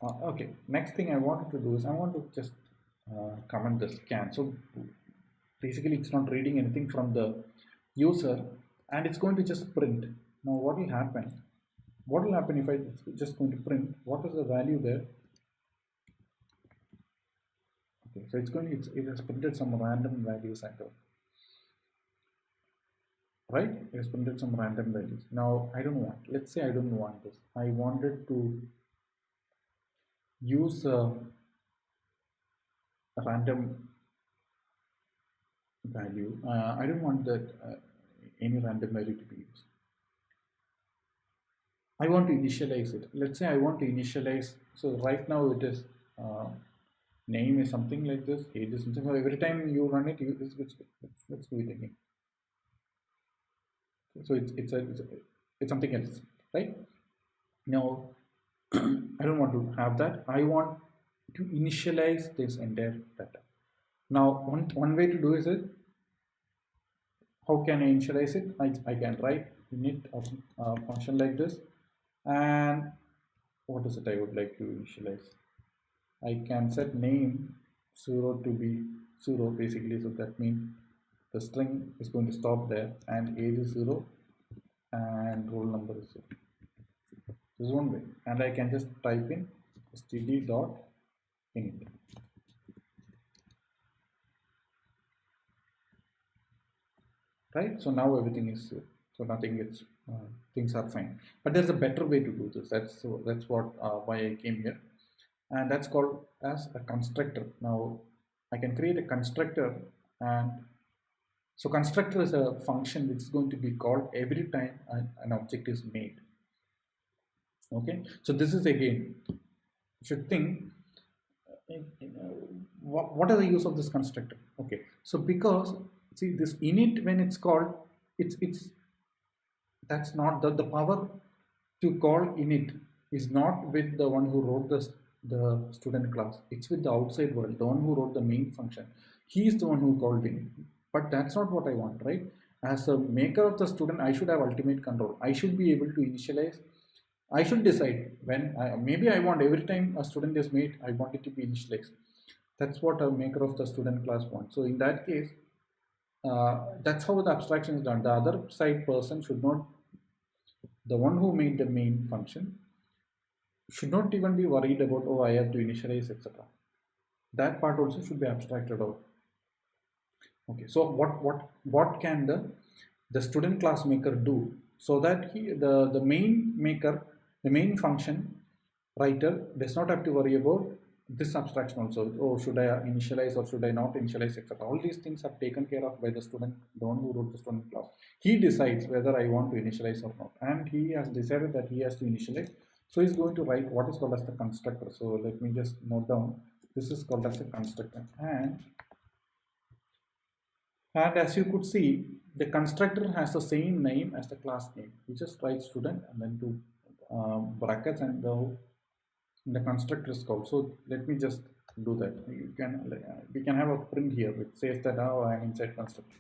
Okay, next thing I wanted to do is I want to just comment the scan. So basically it's not reading anything from the user, and it's going to just print. Now what will happen? What will happen if I just going to print? What is the value there? Okay, so it has printed some random values and all, right? It has printed some random values. Now I don't want. Let's say I don't want this. I wanted to use a random value. I don't want that any random value to be used. I want to initialize it. Let's say I want to initialize. So right now it is name is something like this, age is something. So every time you run it, let's do it again. So it's something else, right? Now I don't want to have that. I want to initialize this entire data. Now one way to do is it. How can I initialize it? I can write init function like this, and what is it I would like to initialize? I can set name 0 to be 0 basically, so that means the string is going to stop there, and age is 0 and roll number is 0. This is one way, and I can just type in std.init. Right, so now everything is so nothing gets things are fine, but there's a better way to do this. That's what why I came here, and that's called as a constructor. Now I can create a constructor, and so constructor is a function which is going to be called every time an object is made. Okay, so this is again, you should think what are the use of this constructor. Okay, so because see this init, when it's called, it's that's not the power to call init is not with the one who wrote the student class. It's with the outside world, the one who wrote the main function. He is the one who called init, but that's not what I want, right? As a maker of the student, I should have ultimate control. I should be able to initialize. I should decide when maybe I want every time a student is made, I want it to be initialized. That's what a maker of the student class wants. So in that case, that's how the abstraction is done. The other side person should not, the one who made the main function should not even be worried about, oh, I have to initialize, etc. That part also should be abstracted out. Okay, so what can the student class maker do, so that the main maker, the main function writer does not have to worry about this abstraction also. Oh, should I initialize or should I not initialize, etc. All these things are taken care of by the student, the one who wrote the student class. He decides whether I want to initialize or not, and he has decided that he has to initialize. So he's going to write what is called as the constructor. So let me just note down, this is called as a constructor. And as you could see, the constructor has the same name as the class name. You just write student and then do brackets, and the constructor is called. So let me just do that. You can we can have a print here which says that now I am inside constructor.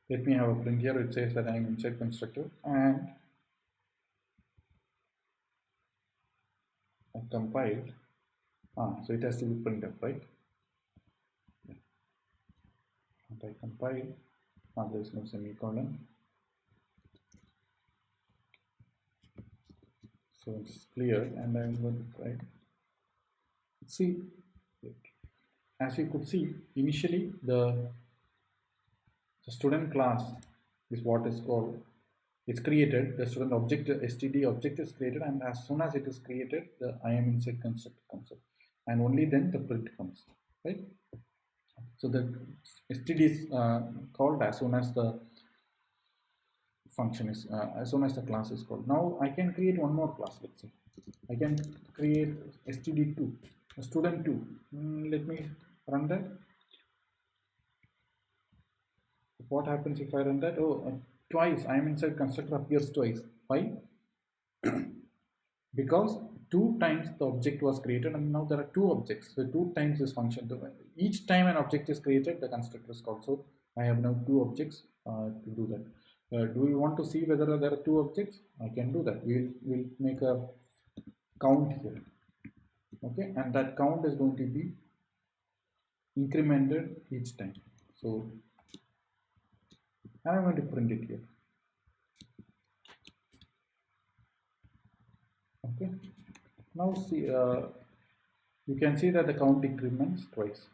Let me have a print here which says that I am inside constructor, and I compiled. So it has to be printed, right? Yeah. And I compile. There is no semicolon. So it's clear, and I'm going to try. See, as you could see, initially the student class is what is called, it's created, the student object, std object is created, and as soon as it is created, the I am inside constructor comes up, and only then the print comes, right? So the std is called as soon as the function is as soon as the class is called. Now I can create one more class. Let's say I can create std2, student2. Let me run that. What happens if I run that? Oh, twice I am inside constructor appears twice. Why? Because 2 times the object was created, and now there are 2 objects. So 2 times this function. Each time an object is created, the constructor is called. So I have now two objects to do that. Do we want to see whether there are two objects? I can do that. We'll make a count here. Okay, and that count is going to be incremented each time. So I'm going to print it here. Okay, now see, you can see that the count increments twice.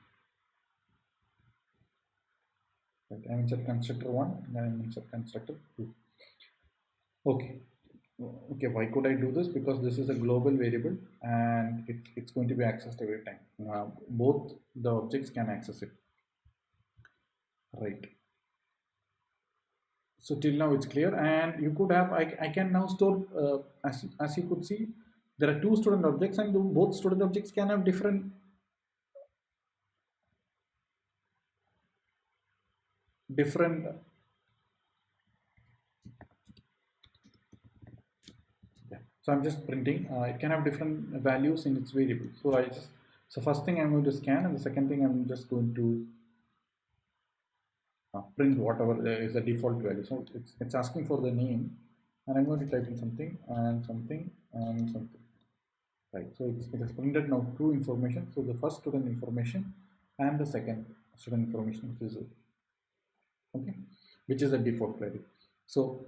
Right, I insert constructor 1 and I insert constructor 2. Okay, okay, why could I do this? Because this is a global variable and it's going to be accessed every time. Both the objects can access it. Right, so till now it's clear, and you could have I can now store as you could see, there are two student objects, and both student objects can have different yeah. So I'm just printing, it can have different values in its variable. So first thing I'm going to scan, and the second thing I'm just going to print whatever is the default value. So it's asking for the name, and I'm going to type in something and something and something. Right, so it has printed now two information. So the first student information and the second student information, which is a default value. So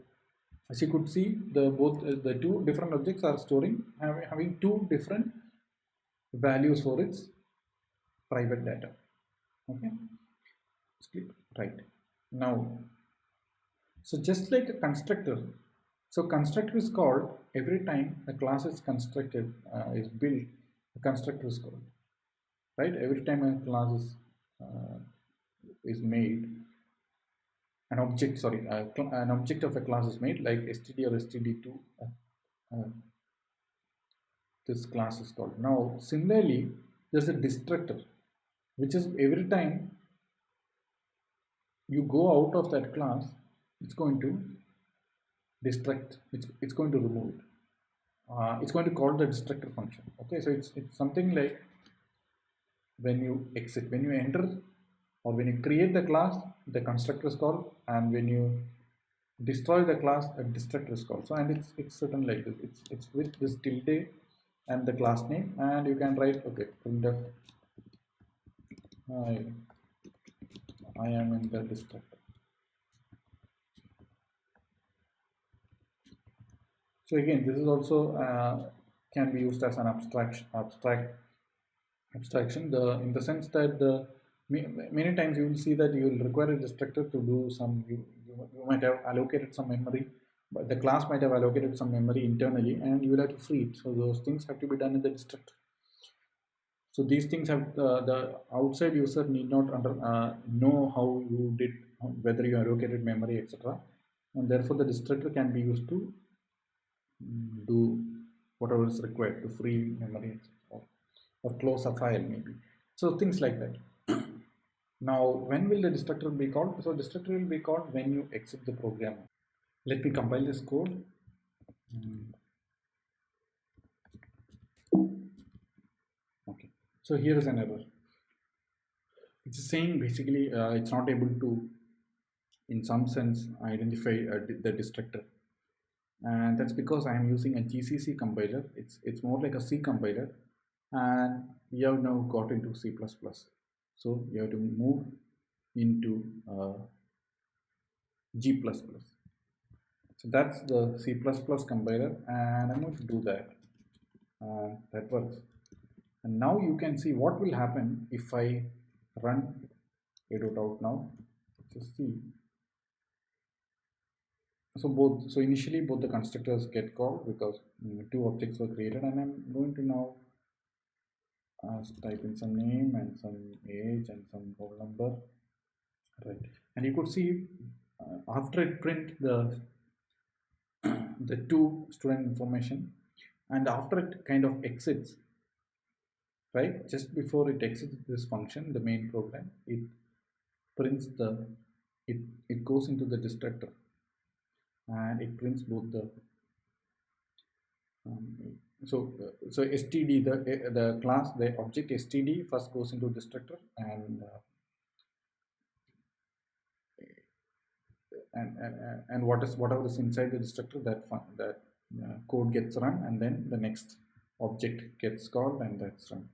as you could see, the two different objects are storing having two different values for its private data. Okay, right now. So just like a constructor, so constructor is called every time a class is constructed, is built. A constructor is called, right? Every time a class is made, an object, sorry, an object of a class is made, like std or std2. This class is called. Now, similarly, there's a destructor, which is every time you go out of that class, it's going to destruct. It's going to remove it. It's going to call the destructor function. Okay, so it's something like when you exit, when you enter, or when you create the class, the constructor is called, and when you destroy the class, a destructor is called. So, and it's written like this. It's with this tilde and the class name, and you can write, okay, printf I am in the destructor. So again, this is also can be used as an abstraction. In the sense that many times you will see that you will require a destructor to do some. You might have allocated some memory, but the class might have allocated some memory internally, and you will have to free it. So those things have to be done in the destructor. So these things have the outside user need not know how you did, whether you allocated memory, etc. And therefore the destructor can be used to do whatever is required to free memory, or close a file maybe. So things like that. Now, when will the destructor be called? So destructor will be called when you exit the program. Let me compile this code. Okay, so here is an error. It's saying basically it's not able to, in some sense, identify the destructor, and that's because I am using a GCC compiler. It's more like a C compiler, and we have now got into C++. So you have to move into G++. So that's the C++ compiler, and I'm going to do that. That works. And now you can see what will happen if I run a.out now. Just see. So initially both the constructors get called because two objects were created, and I'm going to now type in some name and some age and some roll number, right? And you could see after it print the the two student information, and after it kind of exits, right, just before it exits this function, the main program, it prints it goes into the destructor, and it prints both the so std, the class, the object std first goes into destructor, and and whatever is inside the destructor, that code gets run, and then the next object gets called and that's run.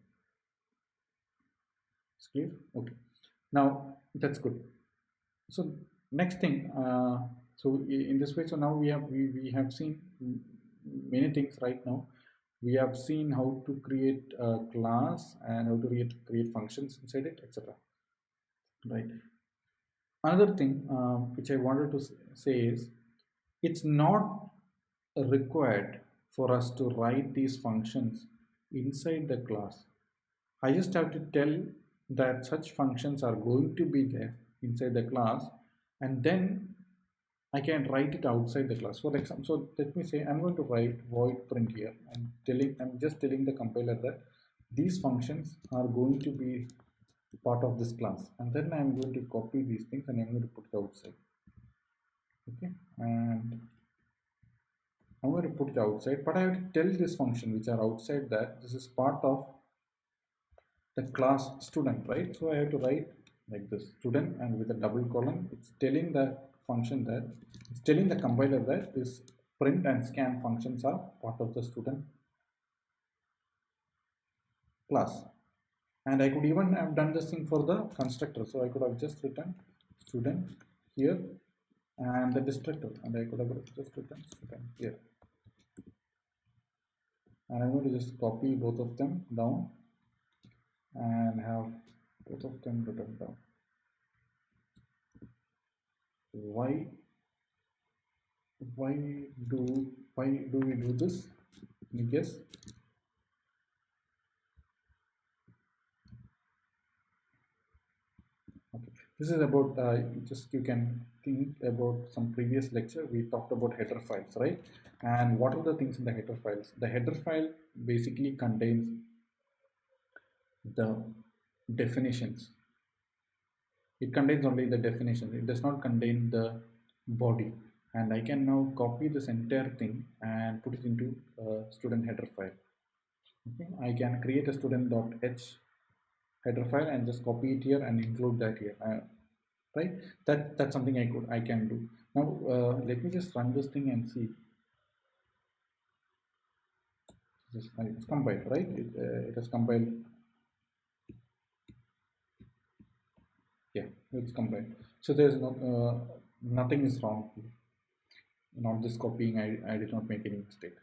It's clear? Okay. Now that's good. So next thing, so in this way, so now we have seen many things right now. We have seen how to create a class and how to create functions inside it, etc. Right. Another thing which I wanted to say is, it's not required for us to write these functions inside the class. I just have to tell that such functions are going to be there inside the class, and then I can write it outside the class. For example, so let me say I'm going to write void print here. I'm just telling the compiler that these functions are going to be part of this class, and then I'm going to copy these things and I'm going to put it outside. Okay, and I'm going to put it outside, but I have to tell this function which are outside that this is part of the class student, right? So I have to write like this student, and with a double colon, it's telling the function that it's telling the compiler that this print and scan functions are part of the student class. And I could even have done this thing for the constructor, so I could have just written student here and the destructor, and I could have just written student here, and I'm going to just copy both of them down and have both of them written down. Why why do we do this? Any guess? Okay, this is about just you can think about some previous lecture. We talked about header files, right? And what are the things in the header files? The header file basically contains the definitions. It contains only the definitions. It does not contain the body. And I can now copy this entire thing and put it into a student header file. Okay, I can create a student.h header file and just copy it here and include that here. Right? That's something I can do. Now let me just run this thing and see. It's compiled, right? It has compiled. Yeah, it's compiled. So there's nothing is wrong here. Not this copying. I did not make any mistake.